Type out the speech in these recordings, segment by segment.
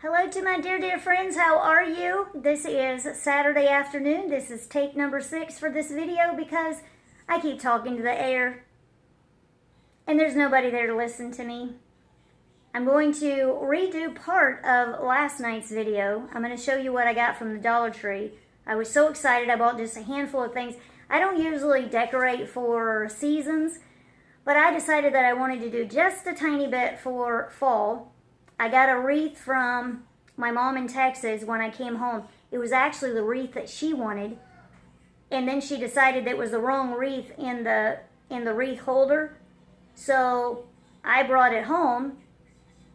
Hello to my dear friends, how are you? This is Saturday afternoon. This is take number 6 for this video because I keep talking to the air and there's nobody there to listen to me. I'm going to redo part of last night's video. I'm going to show you what I got from the Dollar Tree. I was so excited. I bought just a handful of things. I don't usually decorate for seasons, but I decided that I wanted to do just a tiny bit for fall. I got a wreath from my mom in Texas when I came home. It was actually the wreath that she wanted, and then she decided that it was the wrong wreath in the wreath holder. So I brought it home,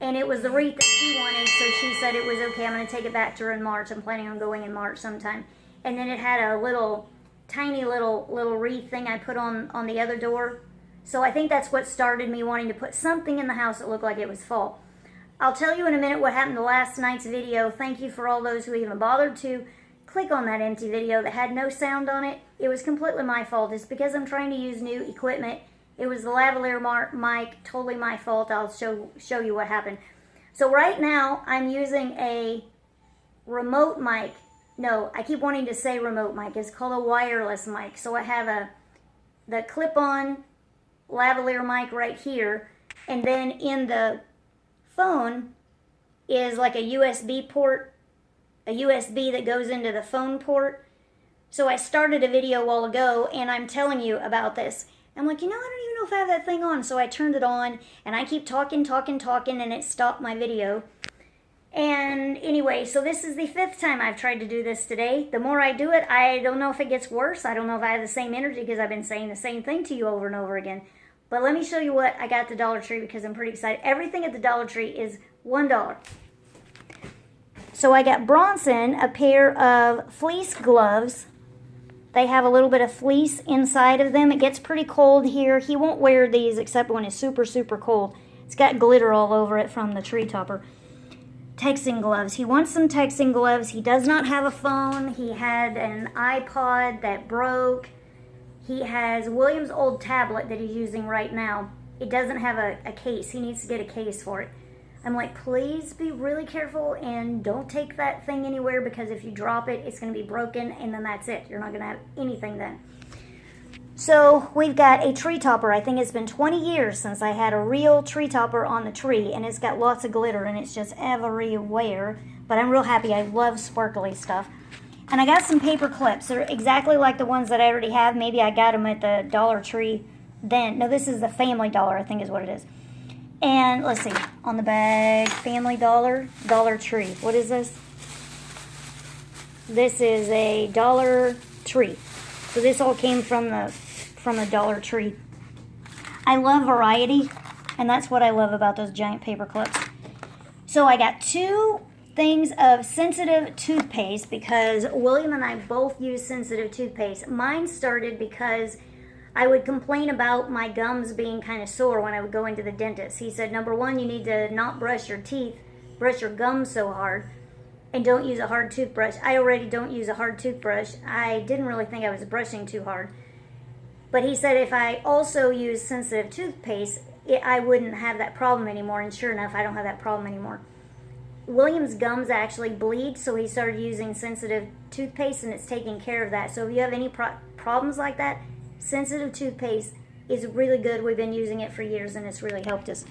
and it was the wreath that she wanted, so she said it was okay. I'm going to take it back to her in March. I'm planning on going in March sometime. And then it had a tiny little wreath thing I put on the other door. So I think that's what started me wanting to put something in the house that looked like it was fall. I'll tell you in a minute what happened to last night's video. Thank you for all those who even bothered to click on that empty video that had no sound on it. It was completely my fault. It's because I'm trying to use new equipment. It was the lavalier mic, totally my fault. I'll show you what happened. So right now I'm using a remote mic. No, I keep wanting to say remote mic. It's called a wireless mic. So I have the clip-on lavalier mic right here, and then in the phone is like a USB port, a USB that goes into the phone port. So I started a video a while ago and I'm telling you about this. I'm like, I don't even know if I have that thing on. So I turned it on and I keep talking and it stopped my video. And anyway, so this is the 5th time I've tried to do this today. The more I do it, I don't know if it gets worse. I don't know if I have the same energy because I've been saying the same thing to you over and over again. But let me show you what I got at the Dollar Tree because I'm pretty excited. Everything at the Dollar Tree is $1. So I got Bronson a pair of fleece gloves. They have a little bit of fleece inside of them. It gets pretty cold here. He won't wear these except when it's super cold. It's got glitter all over it from the tree topper. Texting gloves. He wants some texting gloves. He does not have a phone. He had an iPod that broke. He has William's old tablet that he's using right now. It doesn't have a case. He needs to get a case for it. I'm like, please be really careful and don't take that thing anywhere because if you drop it, it's going to be broken and then that's it. You're not going to have anything then. So we've got a tree topper. I think it's been 20 years since I had a real tree topper on the tree, and it's got lots of glitter and it's just everywhere. But I'm real happy. I love sparkly stuff. And I got some paper clips. They're exactly like the ones that I already have. Maybe I got them at the Dollar Tree then. No, this is the Family Dollar, I think is what it is. And let's see, on the bag, Family Dollar, Dollar Tree. What is this? This is a Dollar Tree. So this all came from the Dollar Tree. I love variety, and that's what I love about those giant paper clips. So I got 2 things of sensitive toothpaste because William and I both use sensitive toothpaste. Mine started because I would complain about my gums being kind of sore when I would go into the dentist. He said, number 1, you need to not brush your teeth, brush your gums so hard, and don't use a hard toothbrush. I already don't use a hard toothbrush. I didn't really think I was brushing too hard. But he said if I also use sensitive toothpaste, I wouldn't have that problem anymore. And sure enough, I don't have that problem anymore. William's gums actually bleed, so he started using sensitive toothpaste, and it's taking care of that. So if you have any problems like that, sensitive toothpaste is really good. We've been using it for years, and it's really helped us.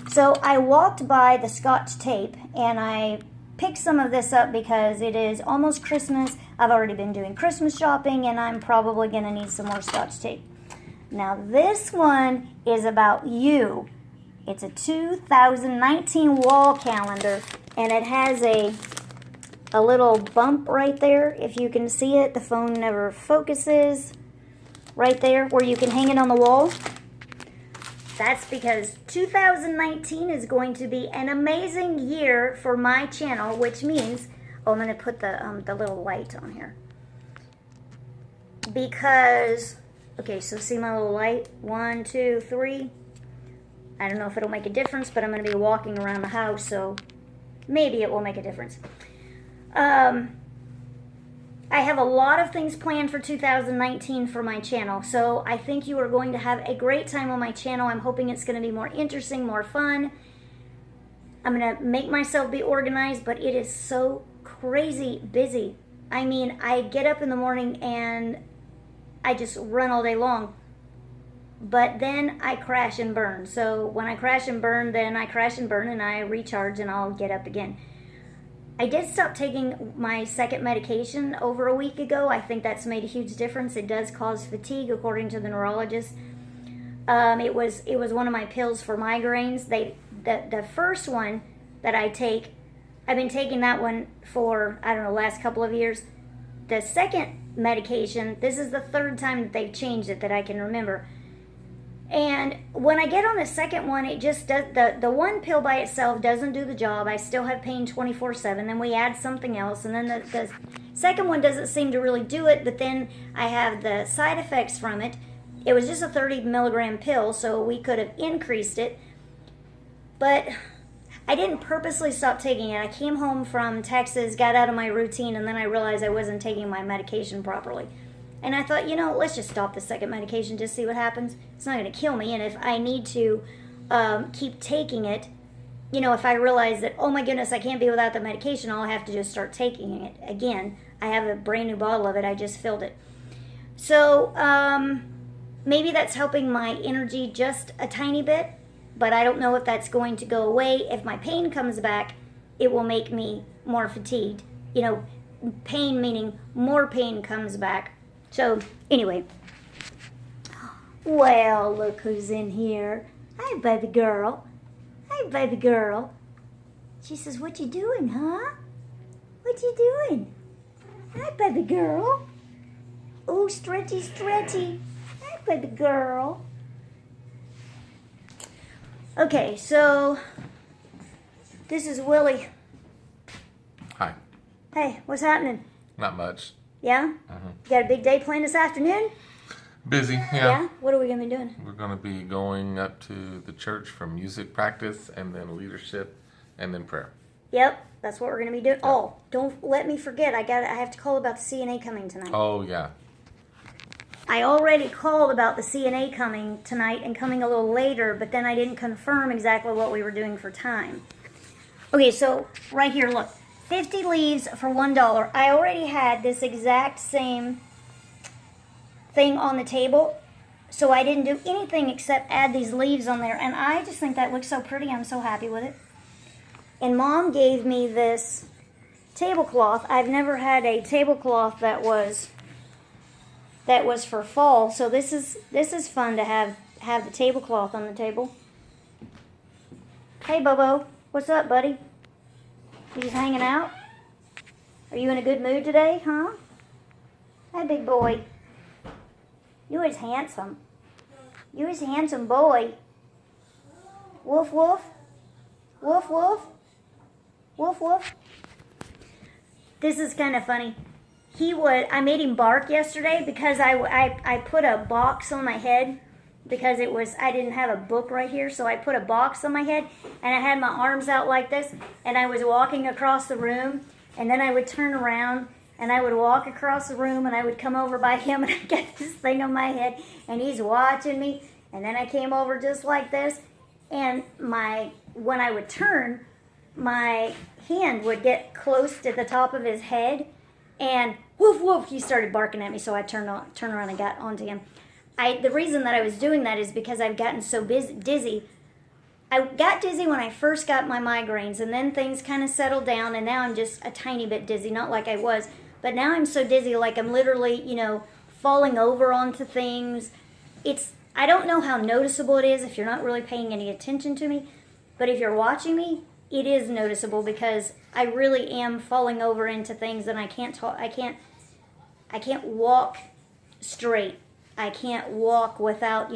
So I walked by the Scotch tape, and I picked some of this up because it is almost Christmas. I've already been doing Christmas shopping, and I'm probably going to need some more Scotch tape. Now, this one is about you. It's a 2019 wall calendar, and it has a little bump right there. If you can see it, the phone never focuses. Right there, where you can hang it on the wall. That's because 2019 is going to be an amazing year for my channel, which means, I'm going to put the little light on here. Because, okay, so see my little light? 1, 2, 3. I don't know if it'll make a difference, but I'm going to be walking around the house, so maybe it will make a difference. I have a lot of things planned for 2019 for my channel, so I think you are going to have a great time on my channel. I'm hoping it's going to be more interesting, more fun. I'm going to make myself be organized, but it is so crazy busy. I mean, I get up in the morning and I just run all day long. But then I crash and burn. So when I crash and burn, then I crash and burn and I recharge and I'll get up again. I did stop taking my second medication over a week ago. I think that's made a huge difference. It does cause fatigue, according to the neurologist. It was one of my pills for migraines. The first one that I take, I've been taking that one for, I don't know, last couple of years. The second medication, this is the third time that they've changed it that I can remember. And when I get on the second one, it just does, the one pill by itself doesn't do the job. I still have pain 24/7. Then we add something else. And then the second one doesn't seem to really do it. But then I have the side effects from it. It was just a 30 milligram pill, so we could have increased it. But I didn't purposely stop taking it. I came home from Texas, got out of my routine, and then I realized I wasn't taking my medication properly. And I thought, let's just stop the second medication, just see what happens. It's not going to kill me. And if I need to keep taking it, if I realize that, oh my goodness, I can't be without the medication, I'll have to just start taking it again. I have a brand new bottle of it. I just filled it. So maybe that's helping my energy just a tiny bit, but I don't know if that's going to go away. If my pain comes back, it will make me more fatigued. Pain meaning more pain comes back. So, anyway. Well, look who's in here. Hi, baby girl. Hi, baby girl. She says, what you doing, huh? What you doing? Hi, baby girl. Oh, stretchy, stretchy. Hi, baby girl. Okay, so this is Willie. Hi. Hey, what's happening? Not much. Yeah? You got a big day planned this afternoon? Busy, yeah. Yeah? What are we going to be doing? We're going to be going up to the church for music practice and then leadership and then prayer. Yep, that's what we're going to be doing. Yeah. Oh, don't let me forget. I have to call about the CNA coming tonight. Oh, yeah. I already called about the CNA coming tonight and coming a little later, but then I didn't confirm exactly what we were doing for time. Okay, so right here, look. 50 leaves for $1. I already had this exact same thing on the table, so I didn't do anything except add these leaves on there, and I just think that looks so pretty. I'm so happy with it. And Mom gave me this tablecloth. I've never had a tablecloth that was for fall, so this is fun to have the tablecloth on the table. Hey, Bobo, what's up, buddy? You just hanging out? Are you in a good mood today, huh? Hey, big boy. You is handsome. You is a handsome boy. Woof, woof. Woof, woof. Woof, woof. This is kind of funny. I made him bark yesterday because I put a box on my head because I didn't have a book right here, so I put a box on my head, and I had my arms out like this, and I was walking across the room, and then I would turn around, and I would walk across the room, and I would come over by him, and I'd get this thing on my head, and he's watching me, and then I came over just like this, and when I would turn, my hand would get close to the top of his head, and woof, woof, he started barking at me, so I turned around and got onto him. The reason that I was doing that is because I've gotten so dizzy. I got dizzy when I first got my migraines, and then things kind of settled down, and now I'm just a tiny bit dizzy, not like I was. But now I'm so dizzy, like I'm literally, falling over onto things. I don't know how noticeable it is if you're not really paying any attention to me, but if you're watching me, it is noticeable because I really am falling over into things, and I can't talk. I can't walk straight. I can't walk without,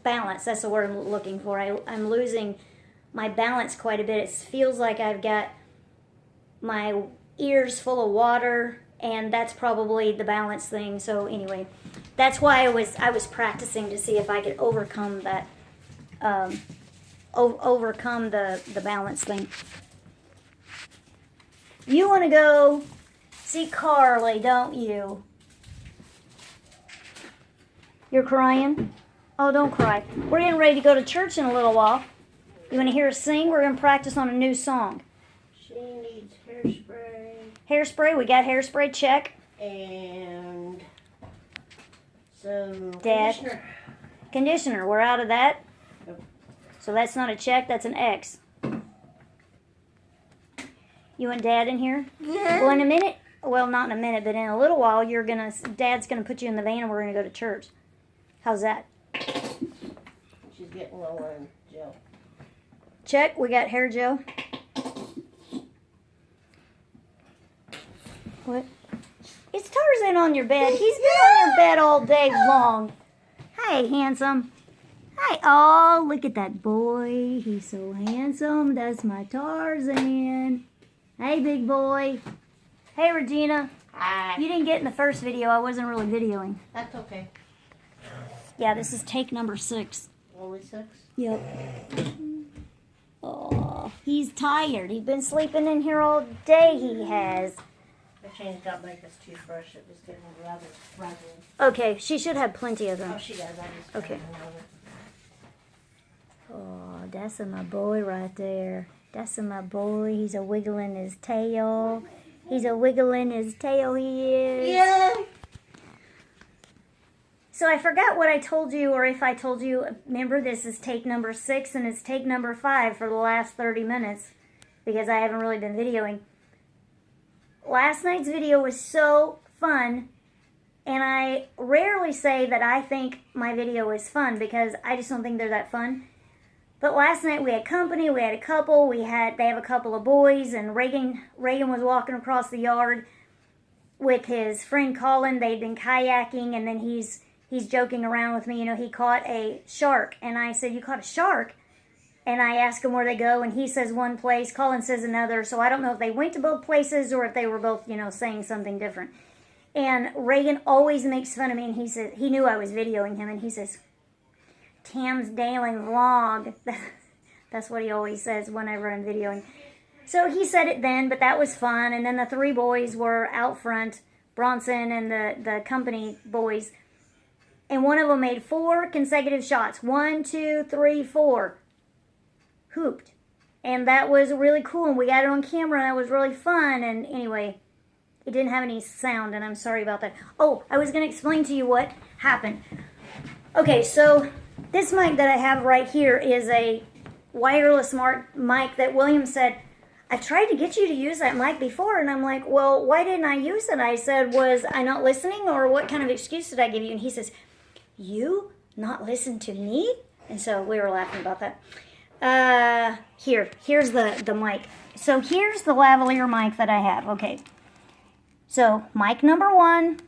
balance. That's the word I'm looking for. I'm losing my balance quite a bit. It feels like I've got my ears full of water, and that's probably the balance thing. So anyway, that's why I was practicing to see if I could overcome that, overcome the balance thing. You want to go see Carly, don't you? You're crying? Oh, don't cry. We're getting ready to go to church in a little while. You want to hear us sing? We're going to practice on a new song. She needs hairspray. Hairspray, we got hairspray, check. And some Dad. conditioner. Conditioner, we're out of that. Yep. So that's not a check, that's an X. You want Dad in here? Yeah. Well, in a minute, well, not in a minute, but in a little while, Dad's gonna put you in the van and we're gonna go to church. How's that? She's getting low on gel. Check, we got hair gel. What? It's Tarzan on your bed. He's been on your bed all day long. Hey, handsome. Hi. Oh, look at that boy. He's so handsome. That's my Tarzan. Hey, big boy. Hey, Regina. Hi. You didn't get in the first video. I wasn't really videoing. That's okay. Yeah, this is take number 6. Only 6? Yep. Oh, he's tired. He's been sleeping in here all day, he has. I changed out Micah's toothbrush. It was getting rather frazzled. Okay, she should have plenty of them. Oh, she does. I just Okay. another. Oh, that's my boy right there. That's my boy. He's a wiggling his tail. He's a wiggling his tail, he is. Yeah. So I forgot what I told you, or if I told you. Remember, this is take number 6, and it's take number 5 for the last 30 minutes, because I haven't really been videoing. Last night's video was so fun, and I rarely say that I think my video is fun, because I just don't think they're that fun. But last night we had company, we had a couple, they have a couple of boys, and Reagan was walking across the yard with his friend Colin. They'd been kayaking, and then he's joking around with me. You know, he caught a shark, and I said, "You caught a shark?" And I asked him where they go, and he says one place, Colin says another, so I don't know if they went to both places or if they were both, saying something different. And Reagan always makes fun of me, and he said, he knew I was videoing him, and he says, "Tam's daily vlog." That's what he always says whenever I'm videoing. So he said it then, but that was fun. And then the 3 boys were out front, Bronson and the company boys. And one of them made 4 consecutive shots. 1, 2, 3, 4. Hooped. And that was really cool. And we got it on camera, and it was really fun. And anyway, it didn't have any sound, and I'm sorry about that. Oh, I was going to explain to you what happened. Okay, so this mic that I have right here is a wireless mic that William said, "I tried to get you to use that mic before." And I'm like, "Well, why didn't I use it?" I said, "Was I not listening, or what kind of excuse did I give you?" And he says, "You not listen to me?" And so we were laughing about that. Here's the mic. So here's the lavalier mic that I have. Okay. So mic number 1,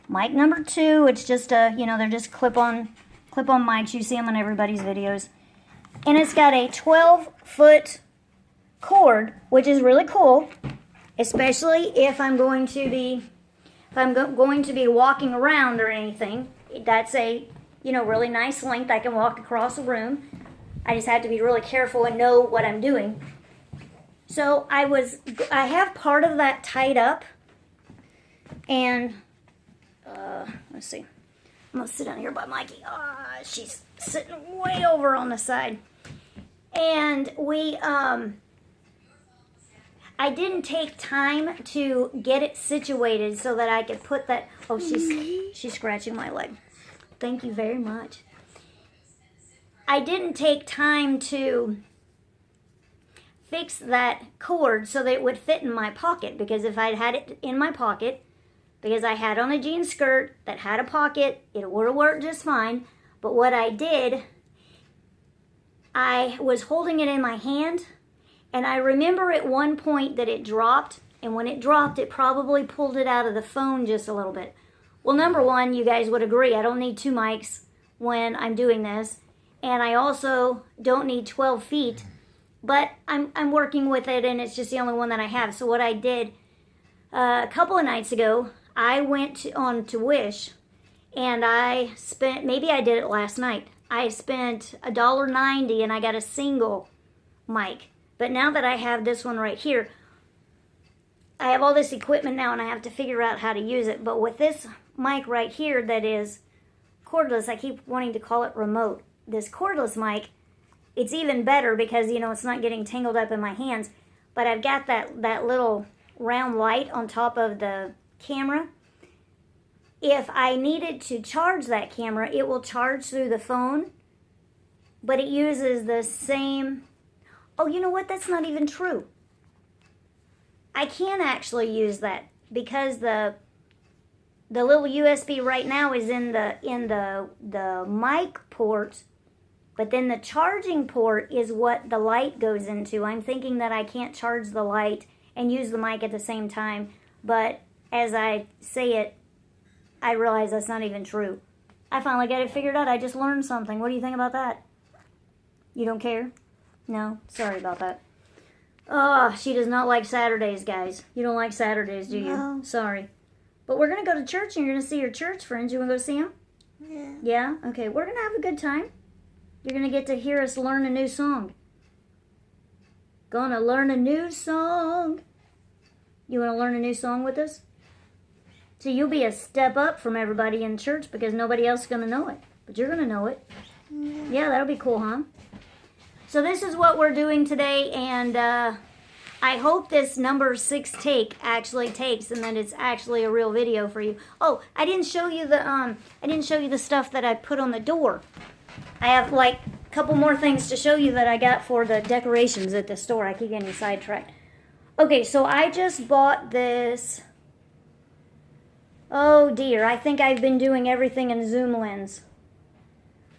mic number 2. It's just they're just clip-on mics. You see them on everybody's videos. And it's got a 12-foot cord, which is really cool, especially if I'm going to be walking around or anything. That's a really nice length. I can walk across the room. I just have to be really careful and know what I'm doing. So I have part of that tied up, and let's see. I'm gonna sit down here by Mikey. She's sitting way over on the side, and I didn't take time to get it situated so that I could put that. Oh, she's scratching my leg. Thank you very much. I didn't take time to fix that cord so that it would fit in my pocket, because if I'd had it in my pocket, because I had on a jean skirt that had a pocket, it would have worked just fine. But what I did, I was holding it in my hand, and I remember at one point that it dropped, and when it dropped, it probably pulled it out of the phone just a little bit. Well, number 1, you guys would agree, I don't need 2 mics when I'm doing this, and I also don't need 12 feet, but I'm working with it, and it's just the only one that I have. So what I did a couple of nights ago, I went on to Wish, and I spent, maybe I did it last night, I spent $1.90, and I got a single mic. But now that I have this one right here, I have all this equipment now, and I have to figure out how to use it. But with this mic right here that is cordless, I keep wanting to call it remote. This cordless mic, it's even better because, you know, it's not getting tangled up in my hands. But I've got that little round light on top of the camera. If I needed to charge that camera, it will charge through the phone, but it uses the same... Oh, you know what? That's not even true. I can actually use that because the little USB right now is in the mic port, but then the charging port is what the light goes into. I'm thinking that I can't charge the light and use the mic at the same time, but as I say it, I realize that's not even true. I finally got it figured out. I just learned something. What do you think about that? You don't care? No? Sorry about that. Oh, she does not like Saturdays, guys. You don't like Saturdays, do you? No. Sorry. But we're going to go to church and you're going to see your church friends. You want to go see them? Yeah. Yeah? Okay, we're going to have a good time. You're going to get to hear us learn a new song. Gonna learn a new song. You want to learn a new song with us? So you'll be a step up from everybody in church because nobody else is going to know it. But you're going to know it. Yeah, that'll be cool, huh? So this is what we're doing today, and I hope this number 6 take actually takes, and that it's actually a real video for you. Oh, I didn't show you the stuff that I put on the door. I have like a couple more things to show you that I got for the decorations at the store. I keep getting sidetracked. Okay, so I just bought this. Oh dear, I think I've been doing everything in zoom lens.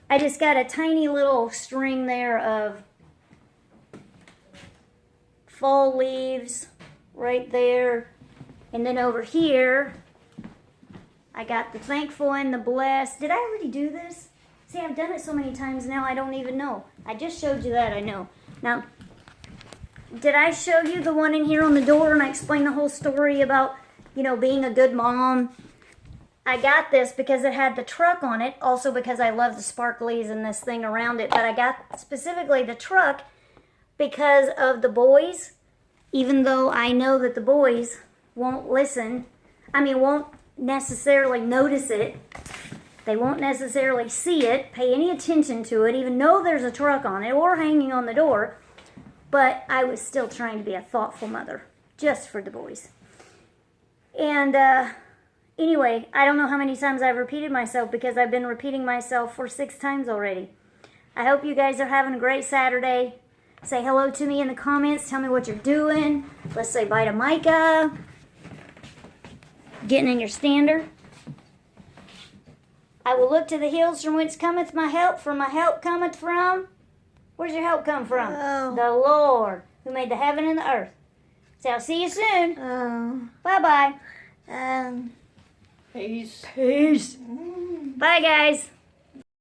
I just got a tiny little string there of fall leaves right there. And then over here, I got the thankful and the blessed. Did I already do this? See, I've done it so many times now, I don't even know. I just showed you that, I know. Now, did I show you the one in here on the door and I explained the whole story about, you know, being a good mom? I got this because it had the truck on it, also because I love the sparklies and this thing around it, but I got specifically the truck because of the boys, even though I know that the boys won't listen, won't necessarily notice it, they won't necessarily see it, pay any attention to it, even though there's a truck on it or hanging on the door, but I was still trying to be a thoughtful mother, just for the boys. And, anyway, I don't know how many times I've repeated myself because I've been repeating myself for 6 times already. I hope you guys are having a great Saturday. Say hello to me in the comments. Tell me what you're doing. Let's say bye to Micah. Getting in your stander. I will look to the hills from whence cometh my help, for my help cometh from... Where's your help come from? Oh. The Lord, who made the heaven and the earth. So I'll see you soon. Oh. Bye-bye. Peace. Peace. Bye, guys.